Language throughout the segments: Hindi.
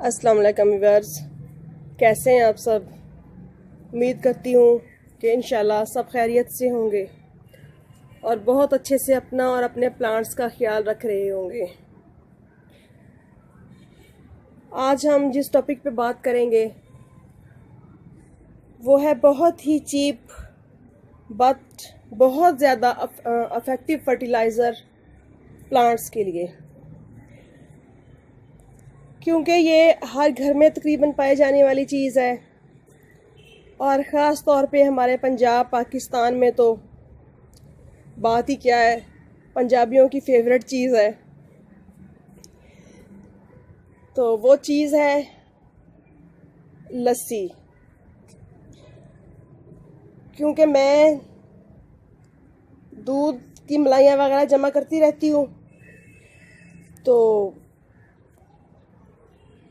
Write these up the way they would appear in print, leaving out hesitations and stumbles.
अस्सलाम वालेकुम व्यूअर्स, कैसे हैं आप सब। उम्मीद करती हूँ कि इंशाल्लाह सब खैरियत से होंगे और बहुत अच्छे से अपना और अपने प्लांट्स का ख्याल रख रहे होंगे। आज हम जिस टॉपिक पे बात करेंगे वो है बहुत ही चीप बट बहुत ज़्यादा अफेक्टिव फर्टिलाइज़र प्लांट्स के लिए, क्योंकि ये हर घर में तकरीबन पाई जाने वाली चीज़ है और ख़ास तौर पे हमारे पंजाब पाकिस्तान में तो बात ही क्या है, पंजाबियों की फेवरेट चीज़ है। तो वो चीज़ है लस्सी। क्योंकि मैं दूध की मलाइयाँ वगैरह जमा करती रहती हूँ, तो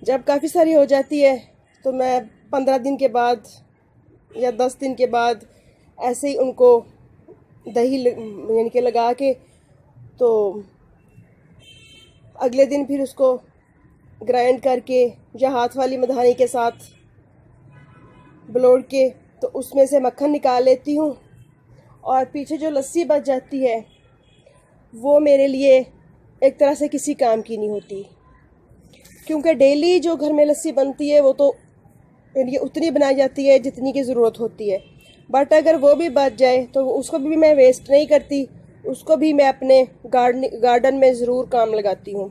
जब काफ़ी सारी हो जाती है तो मैं 15 दिन के बाद या 10 दिन के बाद ऐसे ही उनको दही यानी कि लगा के, तो अगले दिन फिर उसको ग्राइंड करके या हाथ वाली मधानी के साथ बलोड़ के तो उसमें से मक्खन निकाल लेती हूँ और पीछे जो लस्सी बच जाती है वो मेरे लिए एक तरह से किसी काम की नहीं होती। क्योंकि डेली जो घर में लस्सी बनती है वो तो यानी उतनी बनाई जाती है जितनी की ज़रूरत होती है, बट अगर वो भी बच जाए तो उसको भी मैं वेस्ट नहीं करती, उसको भी मैं अपने गार्डन में ज़रूर काम लगाती हूँ।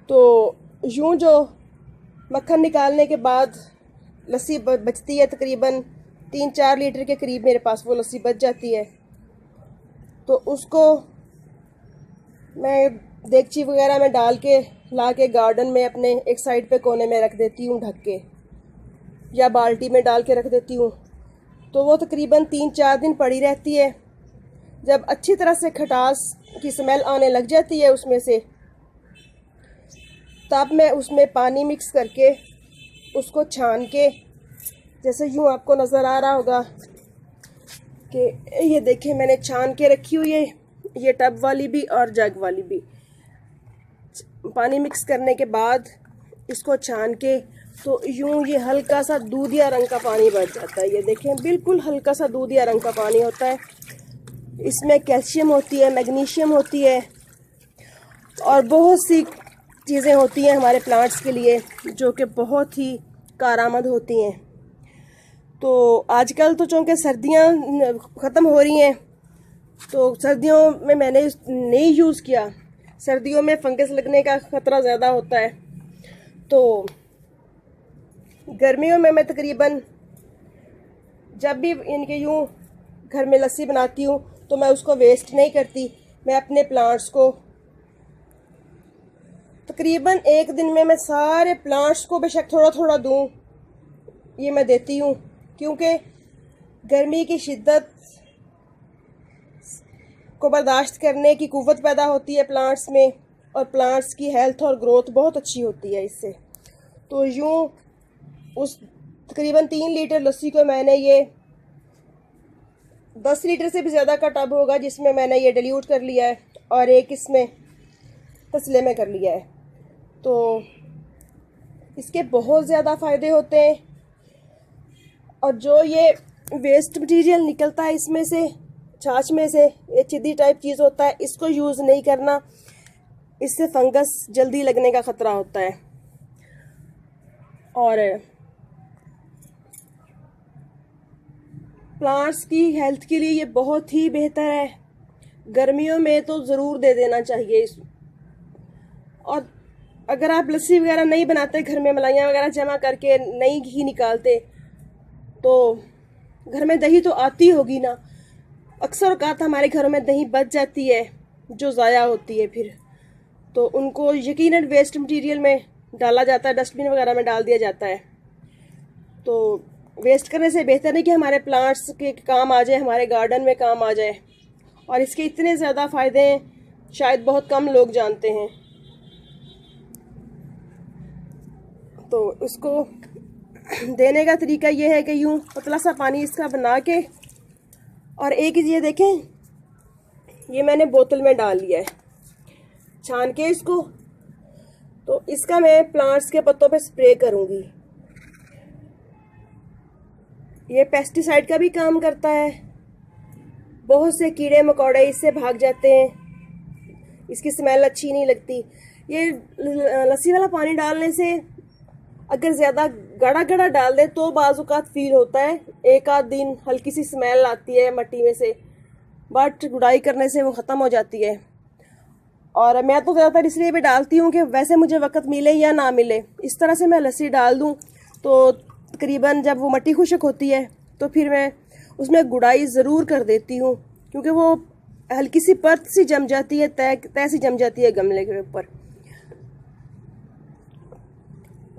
तो यूँ जो मक्खन निकालने के बाद लस्सी बचती है, तकरीबन 3-4 लीटर के करीब मेरे पास वो लस्सी बच जाती है, तो उसको मैं देगची वगैरह में डाल के ला के गार्डन में अपने एक साइड पे कोने में रख देती हूँ ढक के, या बाल्टी में डाल के रख देती हूँ। तो वो तकरीबन 3-4 दिन पड़ी रहती है। जब अच्छी तरह से खटास की स्मेल आने लग जाती है उसमें से, तब मैं उसमें पानी मिक्स करके उसको छान के, जैसे यूँ आपको नज़र आ रहा होगा कि ये देखें मैंने छान के रखी हुई है, ये टब वाली भी और जग वाली भी। पानी मिक्स करने के बाद इसको छान के तो यूँ ये हल्का सा दूधिया रंग का पानी बच जाता है। ये देखें बिल्कुल हल्का सा दूधिया रंग का पानी होता है। इसमें कैल्शियम होती है, मैग्नीशियम होती है और बहुत सी चीज़ें होती हैं हमारे प्लांट्स के लिए जो कि बहुत ही कारआमद होती हैं। तो आजकल तो चूँकि सर्दियाँ ख़त्म हो रही हैं तो सर्दियों में मैंने नहीं यूज़ किया। सर्दियों में फंगस लगने का ख़तरा ज़्यादा होता है, तो गर्मियों में मैं तकरीबन जब भी इनके यूँ घर में लस्सी बनाती हूँ तो मैं उसको वेस्ट नहीं करती। मैं अपने प्लांट्स को तकरीबन एक दिन में मैं सारे प्लांट्स को बेशक थोड़ा थोड़ा दूँ, ये मैं देती हूँ। क्योंकि गर्मी की शिद्दत को बर्दाश्त करने की कुव्वत पैदा होती है प्लांट्स में, और प्लांट्स की हेल्थ और ग्रोथ बहुत अच्छी होती है इससे। तो यूँ उस तकरीबन 3 लीटर लस्सी को मैंने ये 10 लीटर से भी ज़्यादा का टब होगा जिसमें मैंने ये डिल्यूट कर लिया है और एक इसमें तसले में कर लिया है। तो इसके बहुत ज़्यादा फ़ायदे होते हैं। और जो ये वेस्ट मटेरियल निकलता है इसमें से, छाछ में से, ये चिद्दी टाइप चीज़ होता है, इसको यूज़ नहीं करना, इससे फंगस जल्दी लगने का ख़तरा होता है। और प्लांट्स की हेल्थ के लिए ये बहुत ही बेहतर है। गर्मियों में तो ज़रूर दे देना चाहिए और अगर आप लस्सी वगैरह नहीं बनाते, घर में मलाइयाँ वगैरह जमा करके नहीं घी निकालते, तो घर में दही तो आती होगी ना। अक्सर औक़ात हमारे घरों में दही बच जाती है जो ज़ाया होती है, फिर तो उनको यकीनन वेस्ट मटेरियल में डाला जाता है, डस्टबिन वगैरह में डाल दिया जाता है। तो वेस्ट करने से बेहतर है कि हमारे प्लांट्स के काम आ जाए, हमारे गार्डन में काम आ जाए। और इसके इतने ज़्यादा फ़ायदे हैं शायद बहुत कम लोग जानते हैं। तो इसको देने का तरीका ये है कि यूँ पतला सा पानी इसका बना के, और एक ये देखें ये मैंने बोतल में डाल लिया है छान के इसको, तो इसका मैं प्लांट्स के पत्तों पे स्प्रे करूंगी। ये पेस्टिसाइड का भी काम करता है, बहुत से कीड़े मकोड़े इससे भाग जाते हैं, इसकी स्मेल अच्छी नहीं लगती। ये लस्सी वाला पानी डालने से अगर ज़्यादा गाढ़ा गाढ़ा डाल दे तो बाज़-औक़ात फील होता है, एक आध दिन हल्की सी स्मेल आती है मट्टी में से, बट गुड़ाई करने से वो ख़त्म हो जाती है। और मैं तो ज़्यादातर इसलिए भी डालती हूँ कि वैसे मुझे वक्त मिले या ना मिले, इस तरह से मैं लस्सी डाल दूँ तो तकरीबन जब वो मट्टी खुश्क होती है तो फिर मैं उसमें गुड़ाई ज़रूर कर देती हूँ, क्योंकि वो हल्की सी परत सी जम जाती है, तय सी जम जाती है गमले के ऊपर।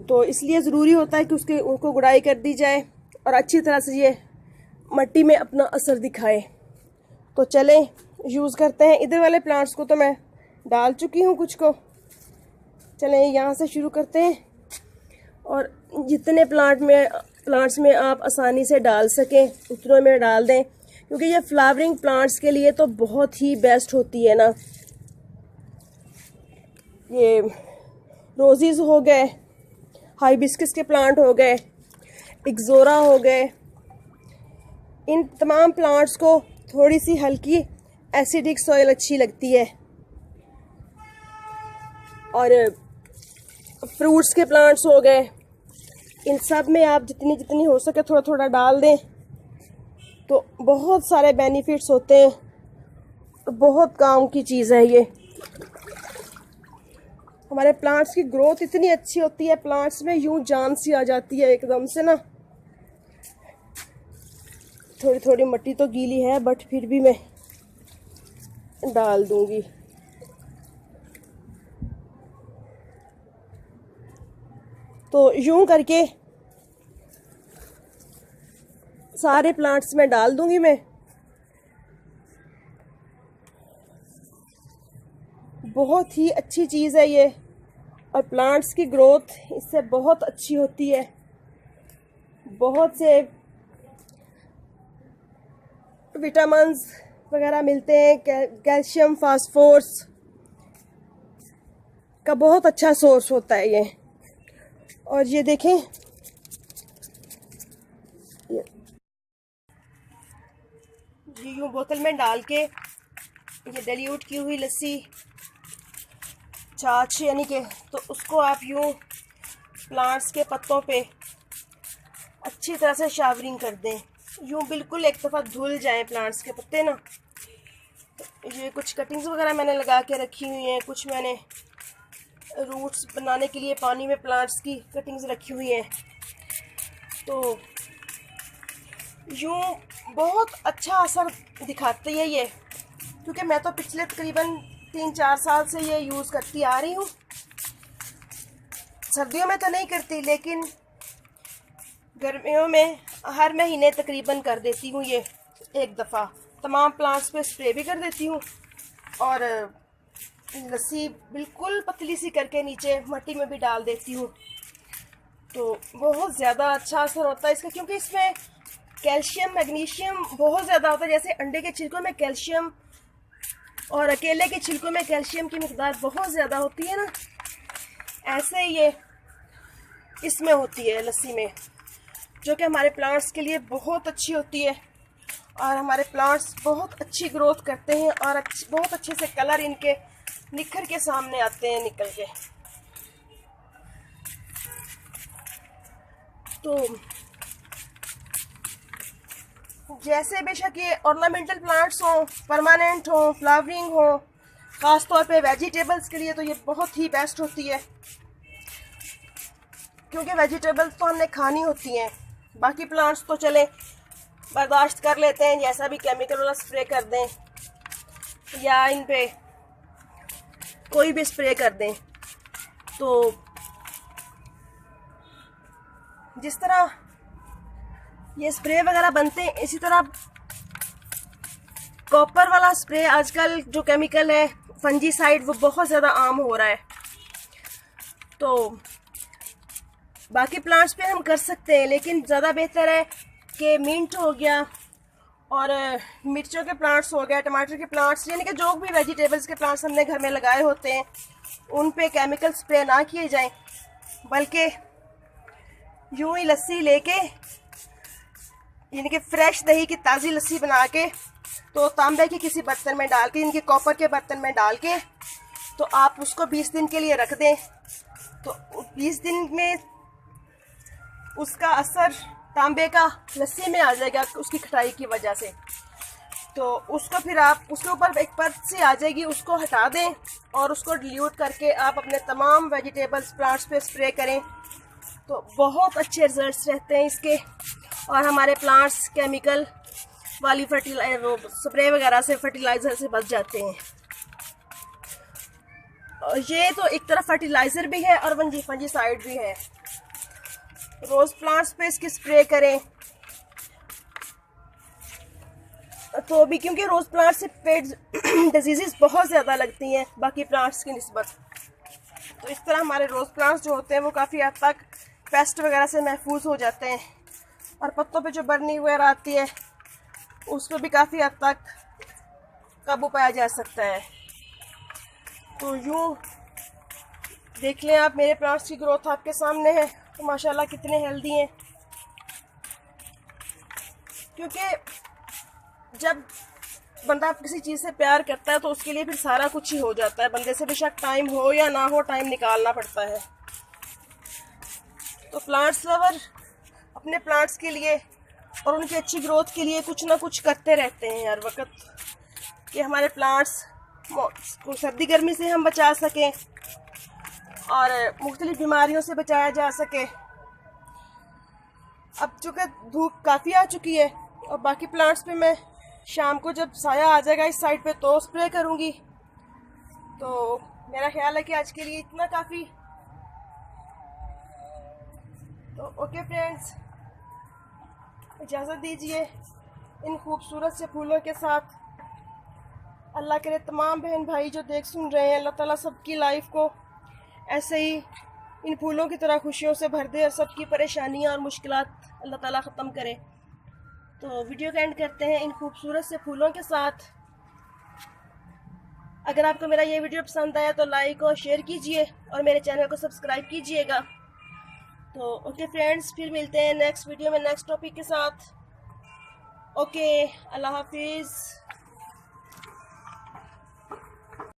तो इसलिए ज़रूरी होता है कि उनको गुड़ाई कर दी जाए और अच्छी तरह से ये मट्टी में अपना असर दिखाए। तो चलें यूज़ करते हैं। इधर वाले प्लांट्स को तो मैं डाल चुकी हूँ कुछ को, चलें यहाँ से शुरू करते हैं। और जितने प्लांट्स में आप आसानी से डाल सकें उतनों में डाल दें, क्योंकि ये फ्लावरिंग प्लांट्स के लिए तो बहुत ही बेस्ट होती है ना। ये रोज़ीज़ हो गए, हाइबिस्कस के प्लांट हो गए, इक्ज़ोरा हो गए, इन तमाम प्लांट्स को थोड़ी सी हल्की एसिडिक सॉइल अच्छी लगती है। और फ्रूट्स के प्लांट्स हो गए, इन सब में आप जितनी जितनी हो सके थोड़ा थोड़ा डाल दें तो बहुत सारे बेनिफिट्स होते हैं, बहुत काम की चीज़ है ये। हमारे प्लांट्स की ग्रोथ इतनी अच्छी होती है, प्लांट्स में यूं जान सी आ जाती है एकदम से ना। थोड़ी थोड़ी मिट्टी तो गीली है बट फिर भी मैं डाल दूंगी। तो यूं करके सारे प्लांट्स में डाल दूंगी मैं। बहुत ही अच्छी चीज़ है ये, और प्लांट्स की ग्रोथ इससे बहुत अच्छी होती है। बहुत से विटामिन्स वगैरह मिलते हैं, कैल्शियम फास्फोरस का बहुत अच्छा सोर्स होता है ये। और ये देखें, ये यूँ बोतल में डाल के ये डाइल्यूट की हुई लस्सी छाछ यानी कि, तो उसको आप यूँ प्लांट्स के पत्तों पे अच्छी तरह से शावरिंग कर दें, यूँ बिल्कुल एक दफ़ा धुल जाएं प्लांट्स के पत्ते ना। तो ये कुछ कटिंग्स वगैरह मैंने लगा के रखी हुई हैं, कुछ मैंने रूट्स बनाने के लिए पानी में प्लांट्स की कटिंग्स रखी हुई हैं। तो यूँ बहुत अच्छा असर दिखाती है ये, क्योंकि मैं तो पिछले तकरीबन 3-4 साल से ये यूज़ करती आ रही हूँ। सर्दियों में तो नहीं करती, लेकिन गर्मियों में हर महीने तकरीबन कर देती हूँ ये एक दफ़ा। तमाम प्लांट्स पे स्प्रे भी कर देती हूँ और लस्सी बिल्कुल पतली सी करके नीचे मिट्टी में भी डाल देती हूँ। तो बहुत ज़्यादा अच्छा असर होता है इसका, क्योंकि इसमें कैल्शियम मैग्नीशियम बहुत ज़्यादा होता है। जैसे अंडे के छिलकों में कैल्शियम और केले के छिलकों में कैल्शियम की मिकदार बहुत ज़्यादा होती है ना, ऐसे ये इसमें होती है लस्सी में, जो कि हमारे प्लांट्स के लिए बहुत अच्छी होती है। और हमारे प्लांट्स बहुत अच्छी ग्रोथ करते हैं और बहुत अच्छे से कलर इनके निखर के सामने आते हैं निकल के। तो जैसे बेशक ये ऑर्नामेंटल प्लांट्स हों, परमानेंट हों, फ्लावरिंग हों, ख़ास तौर पे वेजिटेबल्स के लिए तो ये बहुत ही बेस्ट होती है, क्योंकि वेजिटेबल्स तो हमने खानी होती हैं। बाकी प्लांट्स तो चले बर्दाश्त कर लेते हैं, जैसा भी केमिकल वाला स्प्रे कर दें या इन पे कोई भी स्प्रे कर दें। तो जिस तरह ये स्प्रे वगैरह बनते हैं, इसी तरह कॉपर वाला स्प्रे आजकल जो केमिकल है फंजीसाइड, वो बहुत ज़्यादा आम हो रहा है। तो बाकी प्लांट्स पे हम कर सकते हैं, लेकिन ज़्यादा बेहतर है कि मिंट हो गया और मिर्चों के प्लांट्स हो गए, टमाटर के प्लांट्स, यानी कि जो भी वेजिटेबल्स के प्लांट्स हमने घर में लगाए होते हैं उन पे केमिकल स्प्रे ना किए जाएं, बल्कि यूं ही लस्सी लेके, यानी कि फ्रेश दही की ताज़ी लस्सी बना के, तो तांबे के किसी बर्तन में डाल के, इनके कॉपर के बर्तन में डाल के, तो आप उसको 20 दिन के लिए रख दें। तो 20 दिन में उसका असर तांबे का लस्सी में आ जाएगा उसकी खटाई की वजह से। तो उसको फिर आप उसके ऊपर एक परत सी आ जाएगी, उसको हटा दें और उसको डिल्यूट करके आप अपने तमाम वेजिटेबल्स प्लांट्स पे स्प्रे करें, तो बहुत अच्छे रिजल्ट्स रहते हैं इसके। और हमारे प्लांट्स केमिकल वाली स्प्रे वगैरह से, फर्टिलाइज़र से बच जाते हैं। और ये तो एक तरफ फर्टिलाइज़र भी है और फंजीसाइड भी है। रोज़ प्लांट्स पे इसकी स्प्रे करें तो भी, क्योंकि रोज़ प्लांट से पेट डिजीज़ बहुत ज़्यादा लगती हैं बाकी प्लांट्स की निस्बत। तो इस तरह हमारे रोज़ प्लांट्स जो होते हैं वो काफ़ी हद तक पेस्ट वगैरह से महफूज हो जाते हैं। और पत्तों पे जो बर्नी वगैरह आती है उस पर भी काफ़ी हद तक काबू पाया जा सकता है। तो यूँ देख लें आप, मेरे प्लांट्स की ग्रोथ आपके सामने है, तो माशाल्लाह कितने हेल्दी हैं। क्योंकि जब बंदा किसी चीज़ से प्यार करता है तो उसके लिए फिर सारा कुछ ही हो जाता है। बंदे से बेशक टाइम हो या ना हो, टाइम निकालना पड़ता है। तो प्लांट्स लवर अपने प्लांट्स के लिए और उनकी अच्छी ग्रोथ के लिए कुछ ना कुछ करते रहते हैं हर वक्त, कि हमारे प्लांट्स को सर्दी गर्मी से हम बचा सकें और मुख्तलिफ बीमारियों से बचाया जा सके। अब चूँकि धूप काफ़ी आ चुकी है और बाकी प्लांट्स पे मैं शाम को जब साया आ जाएगा इस साइड पे तो स्प्रे करूँगी। तो मेरा ख्याल है कि आज के लिए इतना काफ़ी। तो ओके फ्रेंड्स, इजाज़त दीजिए इन खूबसूरत से फूलों के साथ। अल्लाह करे तमाम बहन भाई जो देख सुन रहे हैं, अल्लाह ताला सबकी लाइफ को ऐसे ही इन फूलों की तरह खुशियों से भर दे और सबकी परेशानियां और मुश्किलात अल्लाह ताला ख़त्म करे। तो वीडियो का एंड करते हैं इन खूबसूरत से फूलों के साथ। अगर आपको मेरा ये वीडियो पसंद आया तो लाइक और शेयर कीजिए और मेरे चैनल को सब्सक्राइब कीजिएगा। तो ओके फ्रेंड्स, फिर मिलते हैं नेक्स्ट वीडियो में नेक्स्ट टॉपिक के साथ। ओके, अल्लाह हाफिज़।